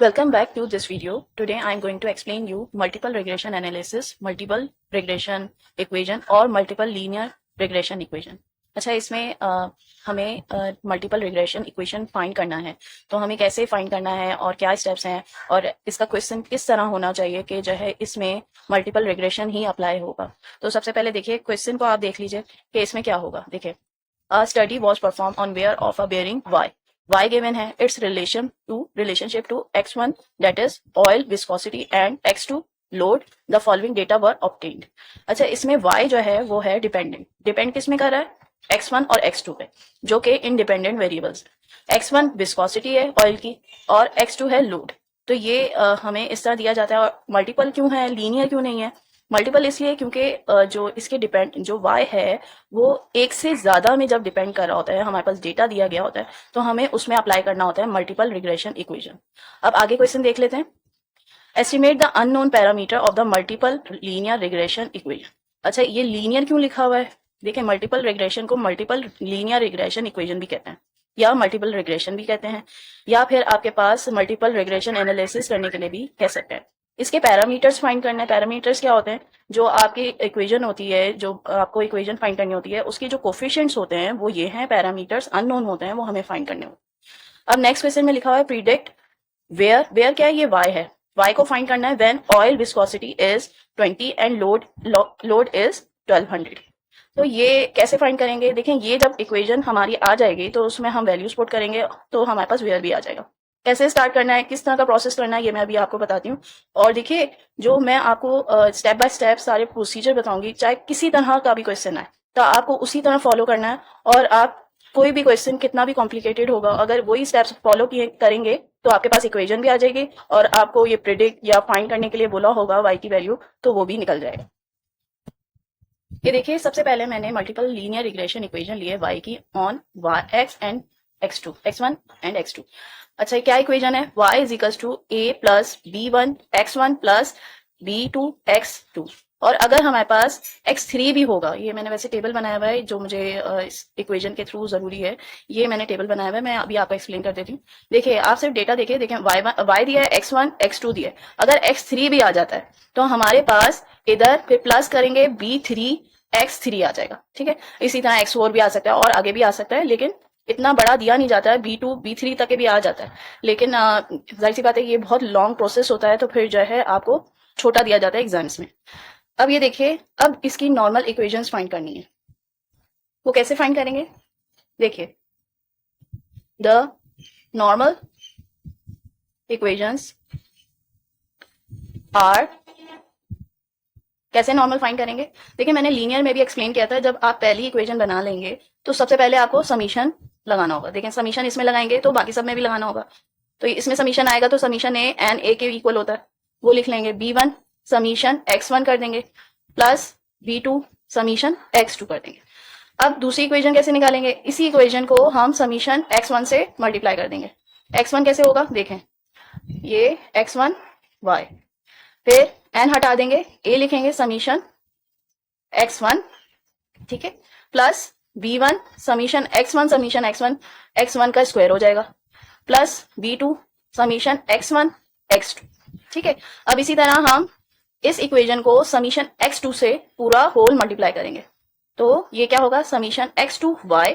Welcome back to this video. Today I am going to explain you multiple regression analysis, multiple regression equation और multiple linear regression equation. अच्छा, इसमें हमें multiple regression equation find करना है, तो हमें कैसे फाइंड करना है और क्या स्टेप्स हैं और इसका क्वेश्चन किस तरह होना चाहिए कि जो है इसमें मल्टीपल रिग्रेशन ही अप्लाई होगा। तो सबसे पहले देखिए क्वेश्चन को आप देख लीजिए कि इसमें क्या होगा। देखिए, a study was performed on wear of a bearing Y. Y given है, its relationship to x1 that is oil viscosity and x2 load. The following data were obtained. अच्छा, इसमें Y जो है वो है डिपेंडेंट। डिपेंड किस में कर रहा है? x1 और x2 पे, जो कि इंडिपेंडेंट वेरिएबल्स। x1 विस्कोसिटी है ऑयल की और x2 है लोड। तो ये हमें इस तरह दिया जाता है। और मल्टीपल क्यों है, लीनियर क्यों नहीं है? मल्टीपल इसलिए क्योंकि जो इसके डिपेंड जो y है वो एक से ज्यादा में जब डिपेंड कर रहा होता है, हमारे पास डेटा दिया गया होता है, तो हमें उसमें अप्लाई करना होता है मल्टीपल रिग्रेशन इक्वेशन। अब आगे क्वेश्चन देख लेते हैं। Estimate the unknown parameter of the multiple linear regression equation. अच्छा, ये लीनियर क्यों लिखा हुआ है? देखिए, मल्टीपल रिग्रेशन को मल्टीपल लीनियर रिग्रेशन इक्वेशन भी कहते हैं, या मल्टीपल रिग्रेशन भी कहते हैं, या फिर आपके पास मल्टीपल रिग्रेशन एनालिसिस करने के लिए भी कह सकते हैं। इसके पैरामीटर्स फाइंड करना है। पैरामीटर्स क्या होते हैं? जो आपकी इक्वेशन होती है, जो आपको इक्वेशन फाइंड करनी होती है, उसकी जो कोफिशिएंट्स होते हैं वो ये हैं पैरामीटर्स, अननोन होते हैं, वो हमें फाइंड करने होते हैं। अब नेक्स्ट क्वेश्चन में लिखा हुआ है प्रिडिक्ट वेयर। वेयर क्या है? ये y है। y को फाइंड करना है when oil viscosity is 20 and load is 1200। तो ये कैसे फाइंड करेंगे? देखें, ये जब इक्वेशन हमारी आ जाएगी तो उसमें हम वैल्यूज पुट करेंगे तो हमारे पास वेयर भी आ जाएगा। कैसे स्टार्ट करना है, किस तरह का प्रोसेस करना है, ये मैं अभी आपको बताती हूँ। और देखिए, जो मैं आपको स्टेप बाय स्टेप सारे प्रोसीजर बताऊंगी, चाहे किसी तरह का भी क्वेश्चन आए तो आपको उसी तरह फॉलो करना है। और आप कोई भी क्वेश्चन कितना भी कॉम्प्लिकेटेड होगा, अगर वही स्टेप्स फॉलो किए करेंगे तो आपके पास इक्वेशन भी आ जाएगी और आपको ये प्रिडिक्ट या फाइंड करने के लिए बोला होगा वाई की वैल्यू, तो वो भी निकल जाएगा। ये देखिए, सबसे पहले मैंने मल्टीपल लीनियर रिग्रेशन इक्वेशन लिए y की on x and x2, x1 and x2। अच्छा, क्या इक्वेशन है? y is equals to a plus b1 x1 plus b2 x2। और अगर हमारे पास x3 भी होगा, ये मैंने वैसे टेबल बनाया हुआ है जो मुझे इस इक्वेशन के थ्रू जरूरी है, ये मैंने टेबल बनाया हुआ है, मैं अभी आपको एक्सप्लेन कर देती हूँ। देखिए, आप सिर्फ डेटा देखिए, देखें y दिया है, x1 x2 दिया है। अगर x3 भी आ जाता है तो हमारे पास इधर फिर प्लस करेंगे b3 x3 आ जाएगा। ठीक है, इसी तरह x4 भी आ सकता है और आगे भी आ सकता है, लेकिन इतना बड़ा दिया नहीं जाता है। b2 b3 तक भी आ जाता है, लेकिन जाहिर सी बात है ये बहुत लॉन्ग प्रोसेस होता है, तो फिर जो है आपको छोटा दिया जाता है एग्जाम्स में। अब ये देखिए, अब इसकी नॉर्मल इक्वेशंस फाइंड करनी है। वो कैसे फाइंड करेंगे? देखिए, द नॉर्मल इक्वेशंस आर। कैसे नॉर्मल फाइंड करेंगे? देखिए, मैंने लीनियर में भी एक्सप्लेन किया था, जब आप पहली इक्वेशन बना लेंगे तो सबसे पहले आपको समीशन लगाना होगा। देखें, समीशन इसमें लगाएंगे तो बाकी सब में भी लगाना होगा। तो इसमें समीशन आएगा तो समीशन ए एन ए के इक्वल होता है, वो लिख लेंगे। b1 समीशन x1 कर देंगे प्लस b2 समीशन x2 कर देंगे। अब दूसरी इक्वेशन कैसे निकालेंगे? इसी इक्वेशन को हम समीशन x1 से मल्टीप्लाई कर देंगे। x1 कैसे होगा? देखें, ये x1 y, फिर n हटा देंगे, a लिखेंगे समीशन x1, ठीक है, plus b1 summation x1 x1 का स्क्वायर हो जाएगा, plus b2 summation x1 x2। ठीक है, अब इसी तरह हम इस इक्वेशन को समीशन x2 से पूरा होल मल्टीप्लाई करेंगे, तो ये क्या होगा? समीशन x2 y,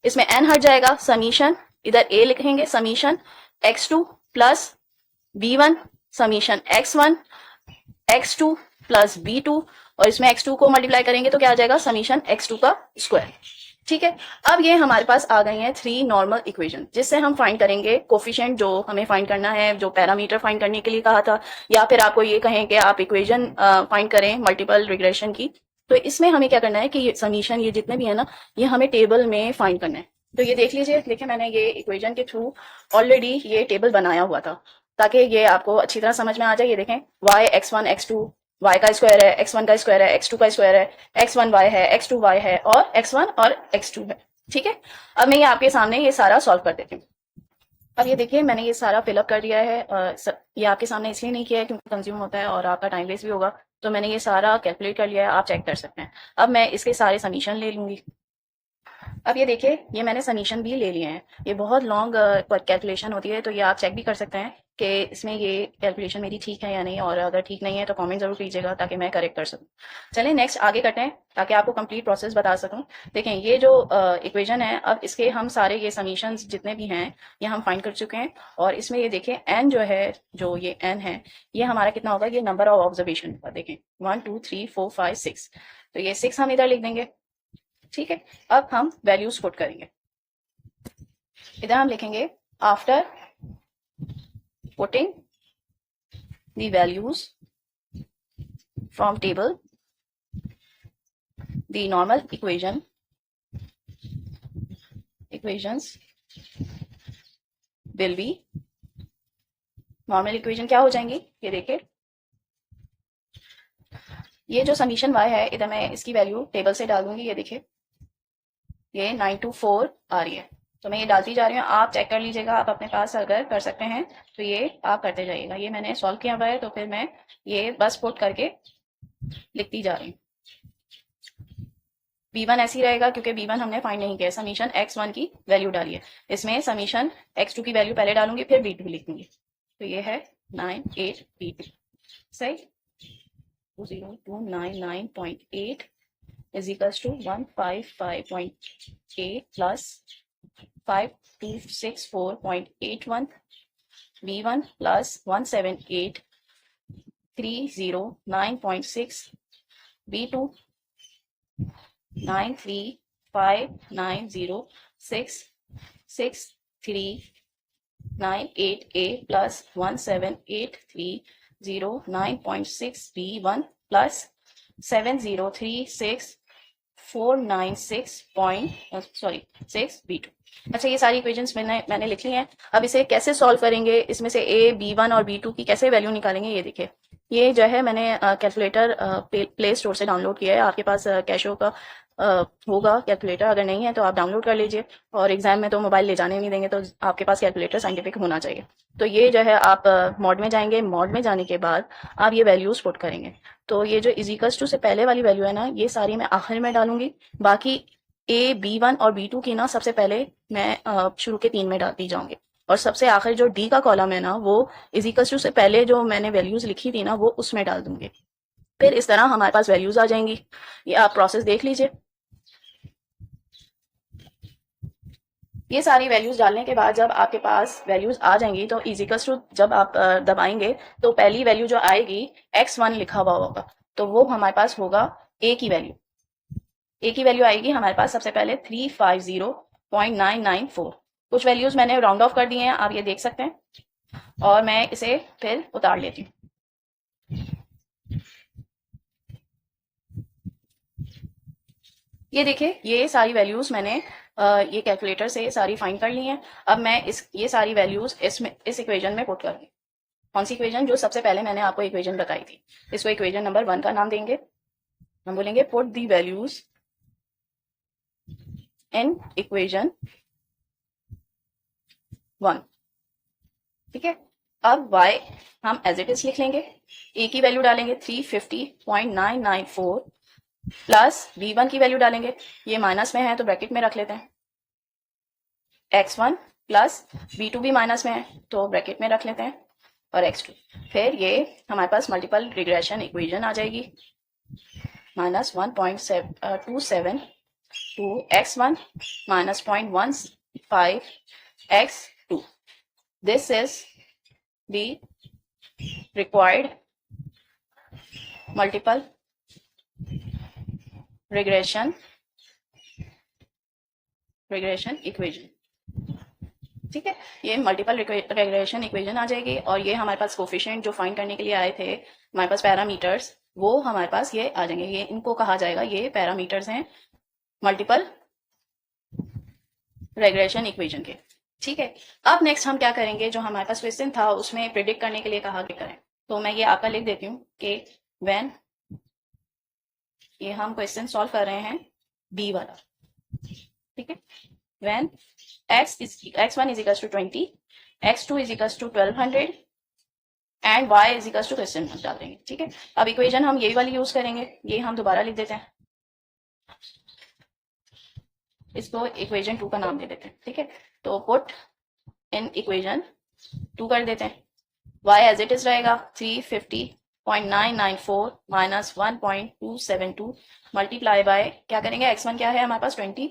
इसमें n हट जाएगा, समीशन इधर a लिखेंगे summation x2 plus b1 summation x1 x2 plus b2, और इसमें x2 को मल्टीप्लाई करेंगे तो क्या आ जाएगा? समीशन x2 का स्क्वायर। ठीक है, अब ये हमारे पास आ गई हैं 3 नॉर्मल इक्वेशन, जिससे हम फाइंड करेंगे कोफिशिएंट जो हमें फाइंड करना है, जो पैरामीटर फाइंड करने के लिए कहा था, या फिर आपको ये कहें कि आप इक्वेशन फाइंड करें मल्टीपल रिग्रेशन की। तो इसमें हमें क्या करना है कि ये समीशन, ये जितने भी है ना, ये हमें टेबल में फाइंड करना है। तो ये देख लीजिए, देखिए मैंने ये इक्वेशन के थ्रू ऑलरेडी ये टेबल बनाया हुआ था, ताकि ये आपको अच्छी तरह समझ में आ जाए। ये देखें, y x1 x2 y का स्क्वायर है, x1 का स्क्वायर है, x2 का स्क्वायर है, x1 y है, x2 y है, और x1 और x2 है। ठीक है, अब मैं ये आपके सामने ये सारा सॉल्व कर देती हूँ। अब ये देखिए, मैंने ये सारा फिलअप कर दिया है। ये आपके सामने इसलिए नहीं किया है क्योंकि कंज्यूम होता है और आपका टाइम वेस्ट भी होगा, तो मैंने ये सारा कैलकुलेट कर लिया है, आप चेक कर सकते हैं। अब मैं इसके सारे समीशन ले लूंगी। अब ये देखिए, ये मैंने समीशन भी ले लिए हैं। ये बहुत लॉन्ग कैलकुलेशन होती है, तो ये आप चेक भी कर सकते हैं कि इसमें ये कैलकुलेशन मेरी ठीक है या नहीं, और अगर ठीक नहीं है तो कमेंट जरूर कीजिएगा ताकि मैं करेक्ट कर सकूं। चलिए नेक्स्ट आगे करते हैं ताकि आपको कंप्लीट प्रोसेस बता सकूं। देखें ये जो इक्वेशन है, अब इसके हम सारे ये समीशंस जितने भी हैं ये हम फाइंड कर चुके हैं। और इसमें ये देखें एन जो है, जो ये एन है, ये हमारा कितना होगा, ये नंबर ऑफ ऑब्जर्वेशन होगा। देखें 1 2 3 4 5 6, तो ये 6 हम इधर लिख देंगे। ठीक है, अब हम वैल्यूज पुट करेंगे। इधर हम लिखेंगे after putting the values from table, the normal equations will be, normal equation क्या हो जाएंगी, ये देखिए ये जो समीशन y है, इधर मैं इसकी वैल्यू टेबल से डाल दूंगी। ये देखिए ये 924 आ रही है, तो मैं ये डालती जा रही हूँ। आप चेक कर लीजिएगा, आप अपने पास अगर कर सकते हैं तो ये आप करते जाइएगा। ये मैंने सॉल्व किया हुआ है, तो फिर मैं ये बस पुट करके लिखती जा रही हूँ। b1 ऐसी रहेगा क्योंकि b1 हमने फाइंड नहीं किया, समीशन x1 की वैल्यू डाली है। इसमें समीशन x2 की वैल्यू पहले डालूंगी फिर b2 लिखूंगी। तो ये है 98 b2, सही 20299.8 is equals to 155.8 plus 5264.81 b1 plus 178,309.6 b2 93590663988a plus 178,309.6 b1 plus 7036496 b2। अच्छा, ये सारी इक्वेशंस मैंने लिख ली हैं। अब इसे कैसे सॉल्व करेंगे, इसमें से a b1 और b2 की कैसे वैल्यू निकालेंगे, ये देखिए ये जो है मैंने कैलकुलेटर प्ले स्टोर से डाउनलोड किया है। आपके पास कैशो का होगा कैलकुलेटर, अगर नहीं है तो आप डाउनलोड कर लीजिए। और एग्जाम में तो मोबाइल ले जाने नहीं देंगे, तो आपके पास कैलकुलेटर साइंटिफिक होना चाहिए। तो ये जो है आप मॉड में जाएंगे, मॉड में जाने के बाद आप ये वैल्यूज पुट करेंगे। तो ये जो इजिकल्स टू से पहले वाली वैल्यू है ना, ये सारी मैं आखिर में डालूंगी। बाकी a b1 और b2 की ना सबसे पहले मैं शुरू के 3 में डालती जाऊंगी, और सबसे आखिर जो डी का कॉलम है ना, वो इजिकल्स टू से पहले जो मैंने वैल्यूज लिखी थी ना, वो उसमें डाल दूंगी। फिर इस तरह हमारे पास वैल्यूज आ जाएंगी। ये आप प्रोसेस देख लीजिए। ये सारी वैल्यूज डालने के बाद जब आपके पास वैल्यूज आ जाएंगी तो इजिकल्स टू जब आप दबाएंगे तो पहली वैल्यू जो आएगी x1 लिखा हुआ होगा, तो वो हमारे पास होगा a की वैल्यू। a की वैल्यू आएगी हमारे पास सबसे पहले 350.994। कुछ वैल्यूज मैंने राउंड ऑफ कर दी हैं, आप ये देख सकते हैं, और मैं इसे फिर उतार लेती हूँ। ये देखिए ये सारी वैल्यूज मैंने ये कैलकुलेटर से सारी फाइंड कर ली हैं। अब मैं ये सारी वैल्यूज इस इक्वेशन में पुट करूंगी। कौन सी इक्वेशन, जो सबसे पहले मैंने आपको इक्वेशन बताई थी, इसको इक्वेशन नंबर 1 का नाम देंगे। हम बोलेंगे put the values in equation 1। ठीक है, अब y हम एज इट इज लिख लेंगे। a की वैल्यू डालेंगे 350.994 प्लस b1 की वैल्यू डालेंगे, ये माइनस में है तो ब्रैकेट में रख लेते हैं, x1 प्लस b2 भी माइनस में है तो ब्रैकेट में रख लेते हैं, और x2। फिर ये हमारे पास मल्टीपल रिग्रेशन इक्वेशन आ जाएगी, minus 1.27 to x1 minus 0.15 x2. This is the required multiple regression equation। ठीक है, ये मल्टीपल रिग्रेशन इक्वेशन आ जाएगी। और ये हमारे पास कोफिशिएंट जो फाइंड करने के लिए आए थे, हमारे पास पैरामीटर्स, वो हमारे पास ये आ जाएंगे। ये इनको कहा जाएगा, ये पैरामीटर्स हैं मल्टीपल रिग्रेशन इक्वेशन के। ठीक है, अब नेक्स्ट हम क्या करेंगे, जो हमारे पास क्वेश्चन था उसमें प्रिडिक्ट करने के लिए कहा कि करें, तो मैं ये आपका लिख देती हूँ कि व्हेन, ये हम क्वेश्चन सॉल्व कर रहे हैं बी वाला। ठीक है, when x1 is equals to 20, x2 is equals to 1200 and y is equals to question डाल देंगे। ठीक है, अब इक्वेशन हम यही वाली यूज करेंगे, ये हम दोबारा लिख देते हैं, इसको इक्वेशन 2 का नाम दे देते हैं। ठीक है, तो पुट इन इक्वेशन 2 कर देते हैं। y एज इट इज रहेगा 350.994 माइनस 1.272 मल्टीप्लाई बाय क्या करेंगे, x1 क्या है हमारे पास 20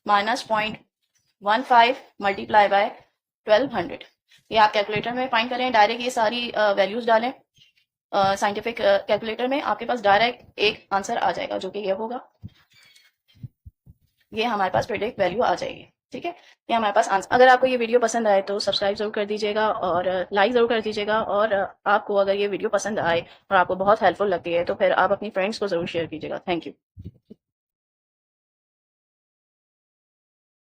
माइनस 0.15 मल्टीप्लाई बाय 1200। ये आप कैलकुलेटर में फाइंड करें, डायरेक्ट ये सारी वैल्यूज डालें साइंटिफिक कैलकुलेटर में, आपके पास डायरेक्ट एक आंसर आ जाएगा जो कि ये होगा, ये हमारे पास प्रेडिक्ट वैल्यू आ जाएगी। ठीक है, ये हमारे पास आंसर। अगर आपको ये वीडियो पसंद आए तो सब्सक्राइब जरूर कर दीजिएगा और लाइक जरूर कर दीजिएगा, और आपको अगर ये वीडियो पसंद आए और आपको बहुत हेल्पफुल लगती है तो फिर आप अपनी फ्रेंड्स को जरूर शेयर कीजिएगा। Thank you.